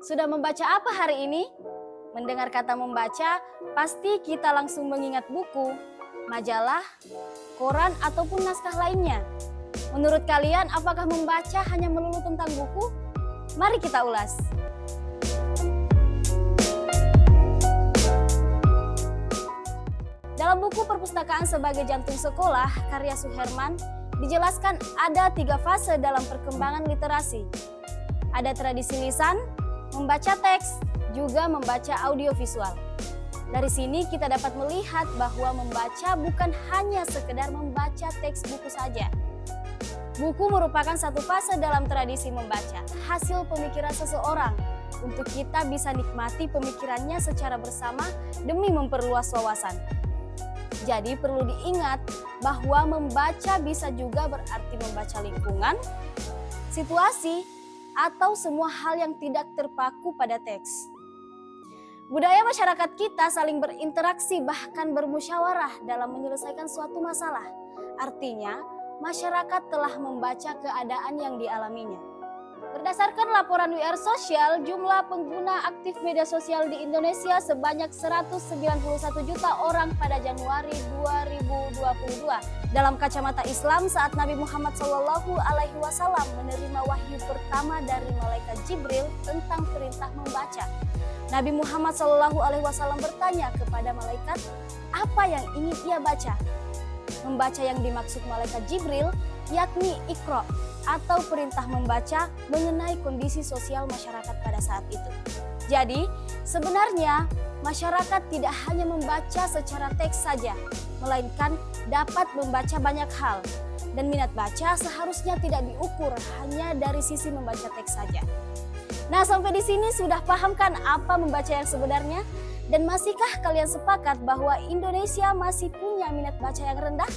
Sudah membaca apa hari ini? Mendengar kata membaca, pasti kita langsung mengingat buku, majalah, koran, ataupun naskah lainnya. Menurut kalian, apakah membaca hanya melulu tentang buku? Mari kita ulas. Dalam buku Perpustakaan sebagai Jantung Sekolah, karya Suherman, dijelaskan ada 3 fase dalam perkembangan literasi. Ada tradisi lisan, membaca teks, juga membaca audiovisual. Dari sini kita dapat melihat bahwa membaca bukan hanya sekedar membaca teks buku saja. Buku merupakan satu fase dalam tradisi membaca, hasil pemikiran seseorang, untuk kita bisa nikmati pemikirannya secara bersama demi memperluas wawasan. Jadi perlu diingat bahwa membaca bisa juga berarti membaca lingkungan, situasi, atau semua hal yang tidak terpaku pada teks. Budaya masyarakat kita saling berinteraksi bahkan bermusyawarah dalam menyelesaikan suatu masalah. Artinya, masyarakat telah membaca keadaan yang dialaminya. Berdasarkan laporan WR Sosial, jumlah pengguna aktif media sosial di Indonesia sebanyak 191 juta orang pada Januari 2022. Dalam kacamata Islam, saat Nabi Muhammad SAW menerima wahyu pertama dari malaikat Jibril tentang perintah membaca, Nabi Muhammad SAW bertanya kepada malaikat, apa yang ingin ia baca? Membaca yang dimaksud malaikat Jibril yakni Iqra, atau perintah membaca mengenai kondisi sosial masyarakat pada saat itu. Jadi, sebenarnya masyarakat tidak hanya membaca secara teks saja, melainkan dapat membaca banyak hal. Dan minat baca seharusnya tidak diukur hanya dari sisi membaca teks saja. Nah, sampai di sini sudah paham kan apa membaca yang sebenarnya? Dan masihkah kalian sepakat bahwa Indonesia masih punya minat baca yang rendah?